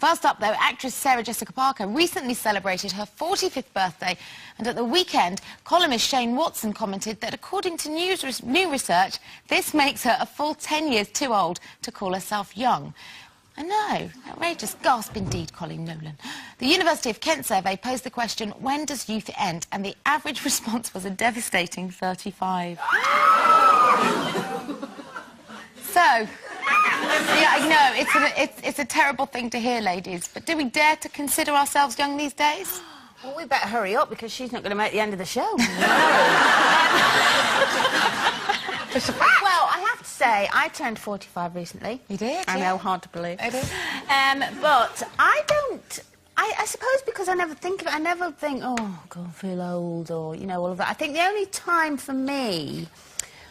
First up, though, actress Sarah Jessica Parker recently celebrated her 45th birthday, and at the weekend, columnist Shane Watson commented that according to new research, this makes her a full 10 years too old to call herself young. I know, outrageous gasp indeed, Colin Nolan. The University of Kent survey posed the question, when does youth end? And the average response was a devastating 35. So, yeah, I know, it's a terrible thing to hear, ladies, but do we dare to consider ourselves young these days? Well, we better hurry up, because she's not going to make the end of the show. It's a fact. Well, I have to say, I turned 45 recently. You did? I know, hard to believe. I did. But I don't... I suppose because I never think of it, I never think, oh, God, I feel old, or, you know, all of that. I think the only time for me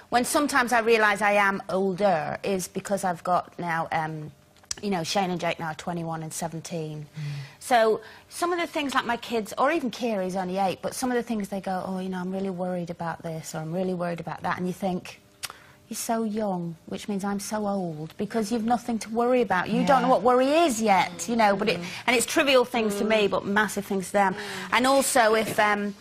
when sometimes I realise I am older is because I've got now, you know, Shane and Jake now are 21 and 17. So some of the things like my kids, or even Kira's only 8, but some of the things they go, oh, you know, I'm really worried about this, or I'm really worried about that, and you think, you're so young, which means I'm so old, because you've nothing to worry about. You don't know what worry is yet, you know, but and it's trivial things to me, but massive things to them. And also, if I'm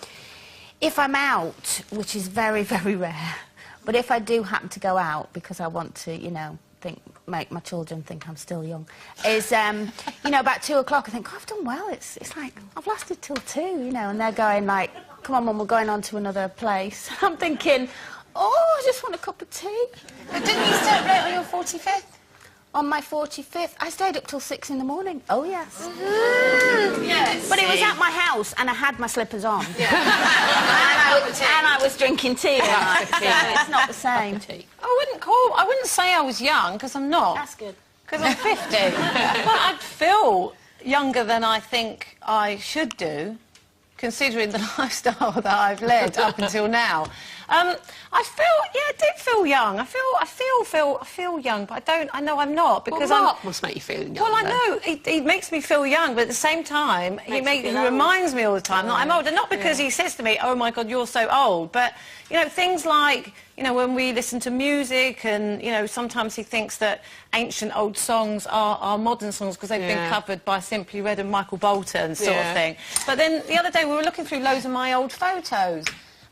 out, which is very, very rare, but if I do happen to go out because I want to, you know, make my children think I'm still young, is, you know, about 2 o'clock, I think, oh, I've done well. It's like, I've lasted till 2, you know, and they're going like, come on, Mum, we're going on to another place. I'm thinking, oh, I just want a cup of tea. But didn't you stay up late on your 45th? On my 45th, I stayed up till 6 in the morning. Oh, yes. Yes. But it was at my house, and I had my slippers on. Yeah. and I was drinking tea. Right? So it's not the same. I wouldn't say I was young, because I'm not. That's good. Because I'm 50. But I'd feel younger than I think I should do, considering the lifestyle that I've led up until now. I did feel young. I feel young, but I know I'm not, because Mark must make you feel young. Well, I know, he makes me feel young, but at the same time, he reminds me all the time that I'm old. And not because he says to me, oh, my God, you're so old, but, you know, things like, you know, when we listen to music and, you know, sometimes he thinks that ancient old songs are modern songs because they've been covered by Simply Red and Michael Bolton sort of thing. But then the other day we were looking through loads of my old photos,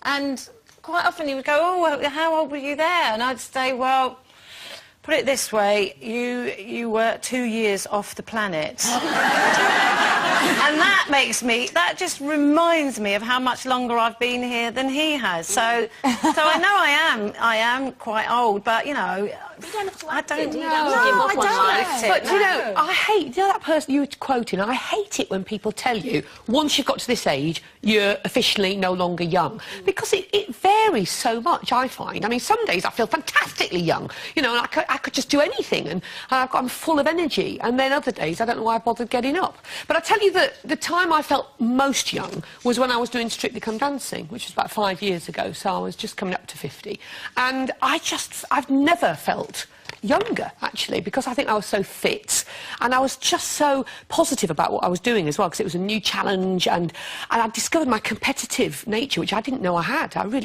and quite often he would go, oh, well, how old were you there? And I'd say, well, put it this way, you were 2 years off the planet. And that just reminds me of how much longer I've been here than he has. So I know I am quite old, but, you know, You don't have to I don't know. I don't. But, you know, I hate... You know that person you were quoting? I hate it when people tell you, once you've got to this age, you're officially no longer young. Because it varies so much, I find. I mean, some days I feel fantastically young, you know, and I could just do anything, and I'm full of energy. And then other days, I don't know why I bothered getting up. But I tell you that the time I felt most young was when I was doing Strictly Come Dancing, which was about 5 years ago, so I was just coming up to 50. And I've never felt younger, actually, because I think I was so fit, and I was just so positive about what I was doing as well, because it was a new challenge, and I discovered my competitive nature, which I didn't know I had. I want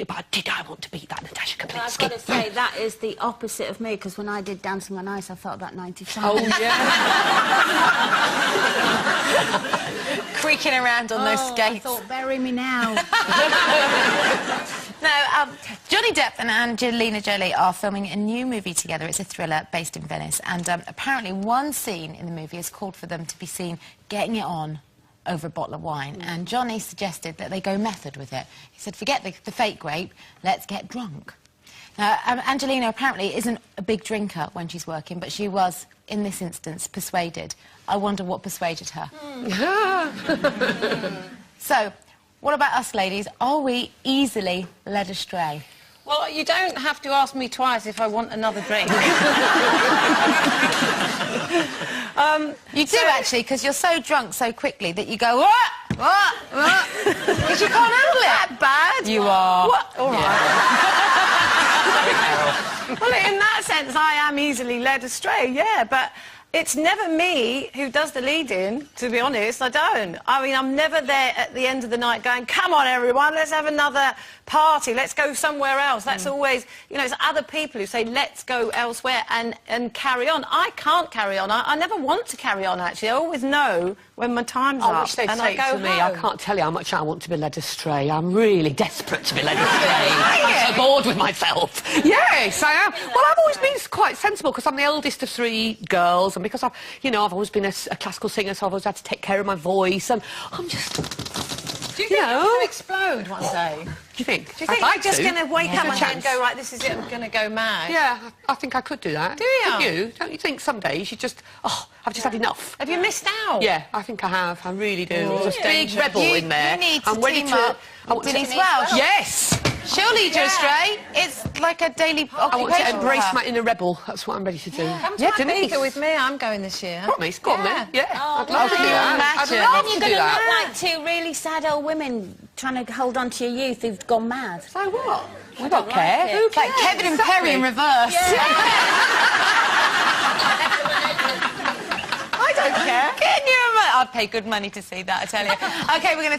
to beat that Natasha Kaplinsky. I've got to say, that is the opposite of me, because when I did Dancing on Ice, I felt about 95. Oh, yeah. Creaking around on those skates. I thought, bury me now. No, Johnny Depp and Angelina Jolie are filming a new movie together. It's a thriller based in Venice, and apparently one scene in the movie has called for them to be seen getting it on over a bottle of wine, and Johnny suggested that they go method with it. He said, forget the fake grape, let's get drunk. Now, Angelina apparently isn't a big drinker when she's working, but she was, in this instance, persuaded. I wonder what persuaded her. So, what about us, ladies? Are we easily led astray? Well, you don't have to ask me twice if I want another drink. You do, actually, because you're so drunk so quickly that you go, what? Because you can't handle it. That bad? You are. What? All right. Well, in that sense, I am easily led astray, yeah, but it's never me who does the lead-in, to be honest. I don't. I mean, I'm never there at the end of the night going, come on, everyone, let's have another party, let's go somewhere else. That's always, you know, it's other people who say, let's go elsewhere and carry on. I can't carry on. I never want to carry on, actually. I always know when my time's I up wish they'd and say I go to me, home. I can't tell you how much I want to be led astray. I'm really desperate to be led astray. I'm so bored with myself. Yes, I am. Well, I've always been quite sensible because I'm the eldest of 3 girls, and because I've, you know, I've always been a classical singer, so I've always had to take care of my voice, and I'm just... Do you think you're going to explode one day? Do you think? Do you think you're just going to wake up one day and go, right, this is it, I'm going to go mad? Yeah, I think I could do that. Do you? Don't you? Don't you think some days you just... Oh, I've just had enough. Have you missed out? Yeah, I think I have. I really do. Oh, There's a big rebel in there. You need to I'm ready team to... up I want with to- Denise Welsh. Yes! She'll lead you astray. It's like a daily occupation. I want to embrace for her. my inner rebel. That's what I'm ready to do. Come to Ibiza with me, I'm going this year. Promise, go on then. Yeah, Oh, I'd love to do that. I'd imagine. love Then to you're do going to that. look like 2 really sad old women trying to hold on to your youth who've gone mad. So what? I don't care. it. Who It's like cares? Kevin and Perry in reverse. I don't care. Can you imagine? I'd pay good money to see that, I tell you. OK, we're going to